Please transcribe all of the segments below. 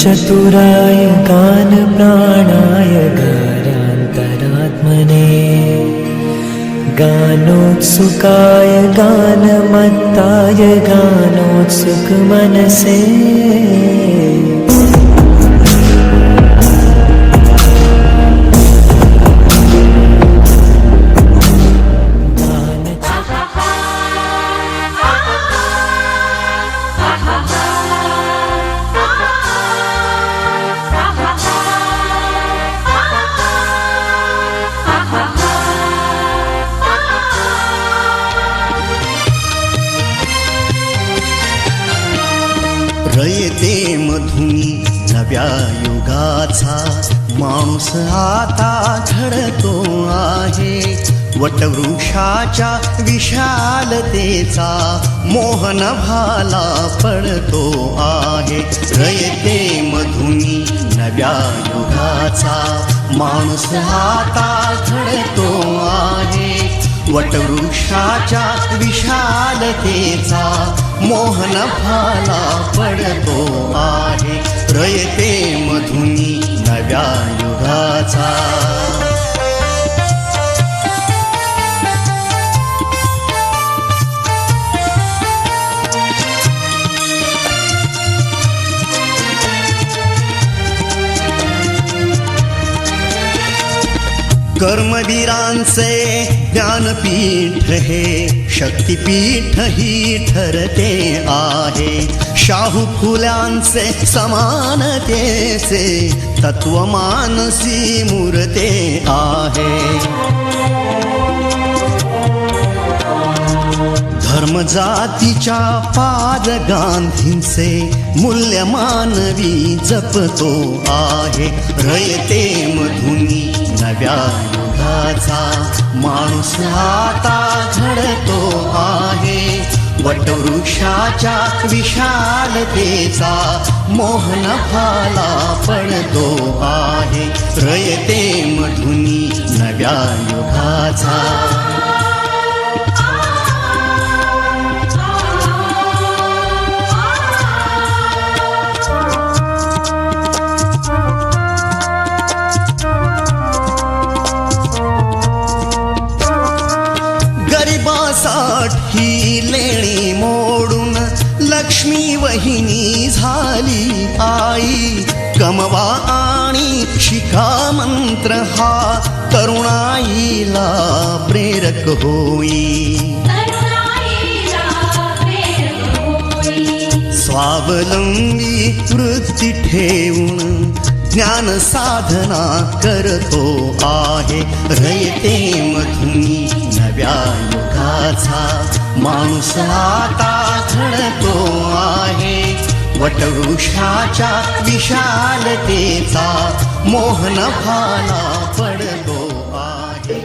चतुराय गान प्राणाय गानान्तरात्मने गानोत्सुकाय गानमत्ताय गानोत्सुकमनसे रयते मधुनी नव्या युगाचा माणूस आता घडतो आहे. वटवृक्षाच्या विशालतेचा मोहन भाला पडतो आहे. रयते मधुनी नव्या युगाचा माणूस आता घडतो आहे. वटवृक्षाच्या विशालतेचा मोहन भाला पडतो आहे. रयते मधुनी नव्या युगाचा कर्मवीरांचे ज्ञानपीठ हे शक्तिपीठ ही ठरते आहे. शाहू फुल्यांचे समानतेचे तत्व मानसी मूर्ते आहे. धर्म जातीच्या पाद गांधींचे मूल्य मानवी जपतो आहे. रयते मधुनी नव्या युगाचा माणूस आता घडतो आहे. वटवृक्षाच्या विशालतेचा मोहन भाला पडतो आहे. रयते मधुनी नव्या युगाचा ही लेणी मोडून लक्ष्मी वहिनी झाली आई. कमवा आणि शिका मंत्र हा तरुणाईला प्रेरक होई. स्वावलंबी वृत्ती ठेवून ज्ञान साधना करतो आहे. रयते मधुनी नव्या युगाचा माणूस आता घडतो आहे. वटवृक्षाच्या विशालतेचा मोहन भाला पडतो आहे.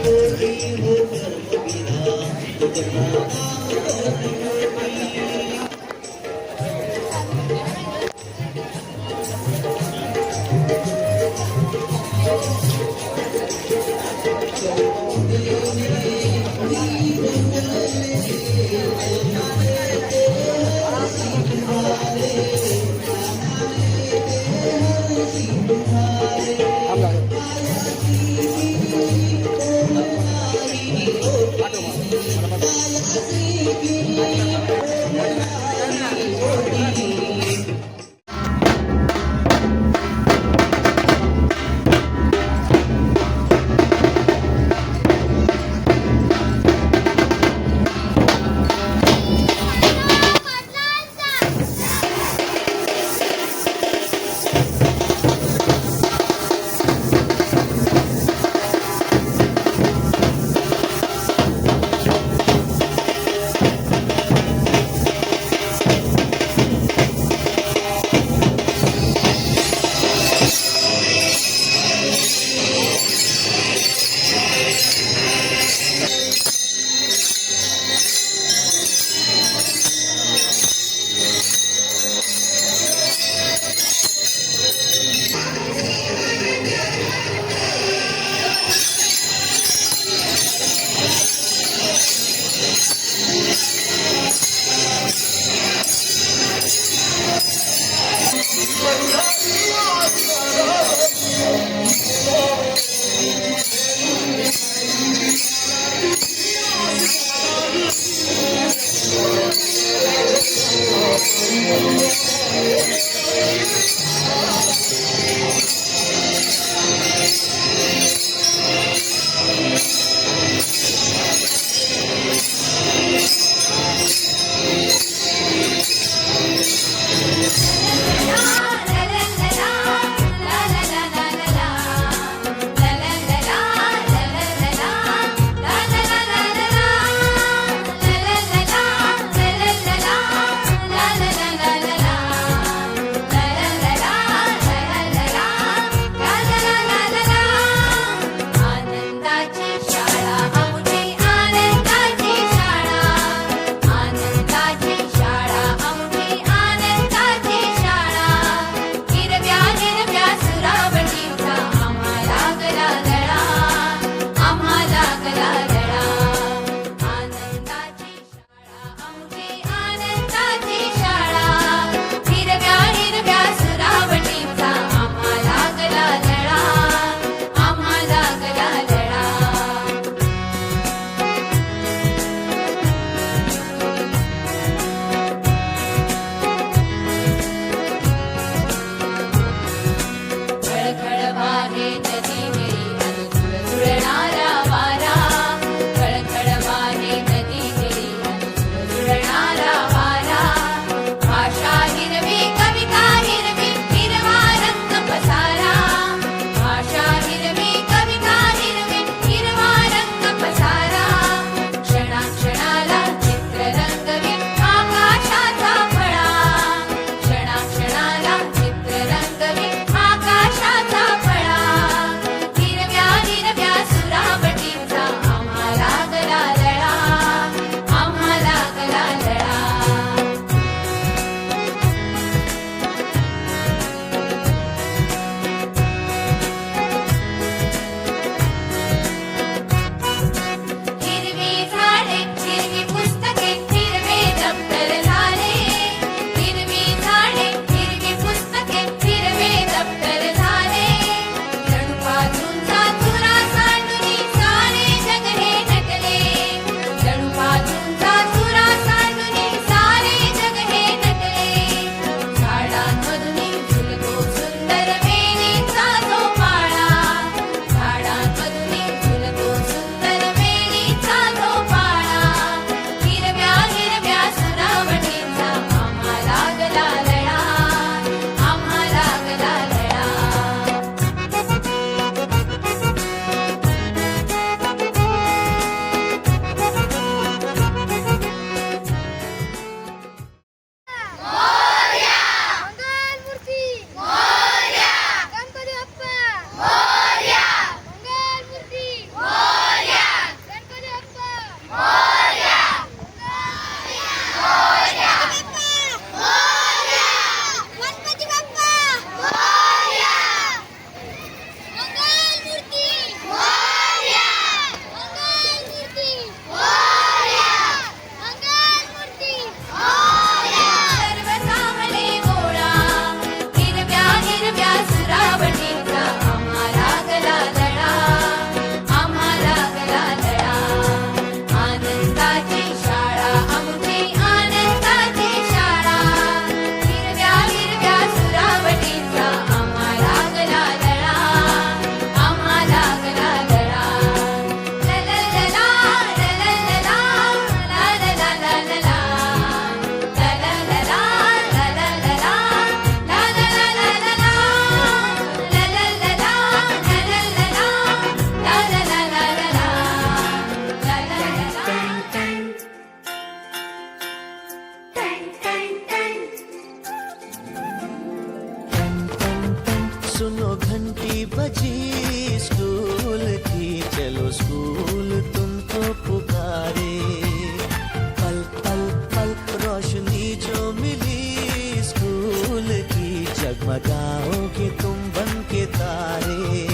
जगमगाओगे तुम बन के तारे।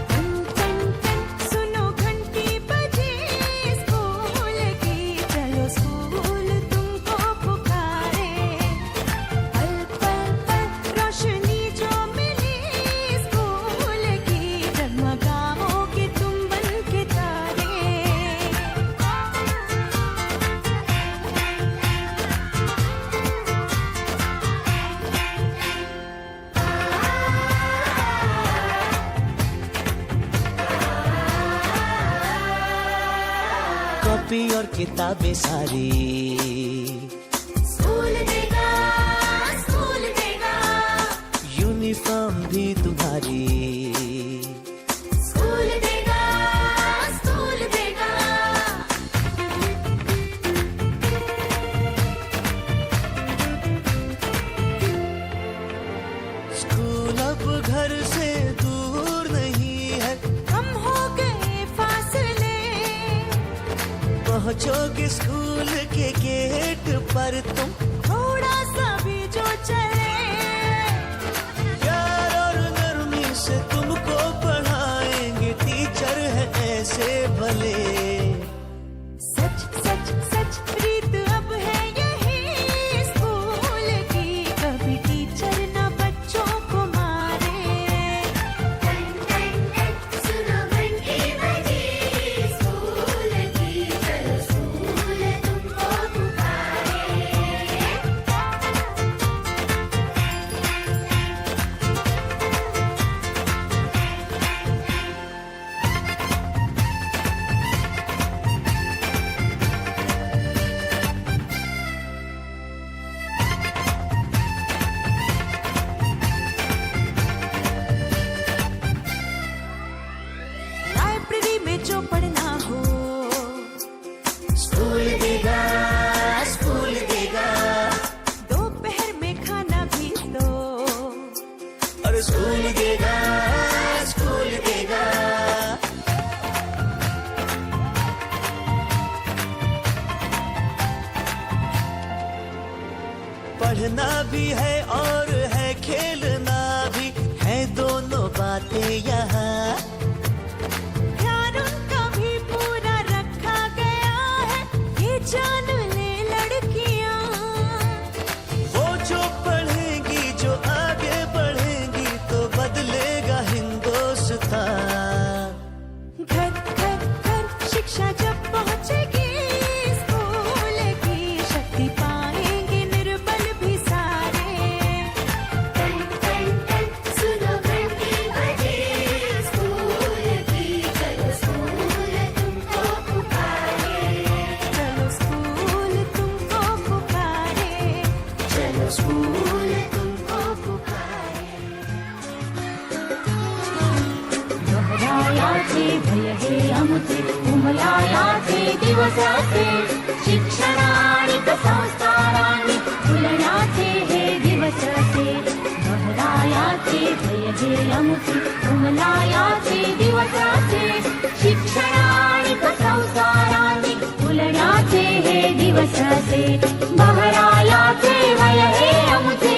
टन टन टन सुनो घंटी बजे, स्कूल की चलो स्कूल तुमको पुकारे। पल पल पल रोशनी जो मिली स्कूल की, जगमगाओगे तुम बन के तारे। कॉपी और किताबें सारी स्कूल देगा, स्कूल देगा, यूनिफॉर्म भी तुम्हारी। स्कूल देगा, स्कूल देगा। स्कूल अब घर से दूर नहीं है, कम हो गए फासले, पहुंचोगे स्कूल के गेट पर तुम। थोड़ा सा भी जो चले, प्यार और नरमी से तुमको पढ़ाएंगे टीचर है ऐसे भले। सच सच सच प्रीत अब है यही स्कूल की, कभी टीचर न बच्चों को मारे। टन टन टन सुनो घंटी बजी, स्कूल की चलो स्कूल तुमको पुकारे। लाइब्रेरी में जो पढ़ना हो, स्कूल देगा, स्कूल देगा, दोपहर में खाना भी दो, और स्कूल देगा, स्कूल देगा। पढ़ना भी है और है खेलना भी है, दोनों बातें यहाँ। ध्यान उनका भी पूरा रखा गया है, ये जान ले लड़कियां। वो जो पढ़ेंगी, जो आगे बढ़ेंगी, तो बदलेगा हिंदुस्तान। घर घर घर शिक्षा जब पहुंचेगी स्कूल की, शक्ति पाएंगे निर्बल भी सारे। टन टन टन सुनो घंटी बजी, स्कूल की चलो स्कूल तुमको पुकारे। चलो स्कूल तुमको पुकारे, चलो स्कूल तुमको पुकारे। दोहरायाचे भय हे अमुते, उमलायाचे दिवस असे, शिक्षणानिक संस्कारांनी फुलण्याचे हे दिवस असे। दोहरायाचे भय हे अमुते, उमलायाचे दिवस असे, शिक्षणानिक संस्कारांनी फुलण्याचे हे दिवस असे। बहरायाचे भय हे अमुते,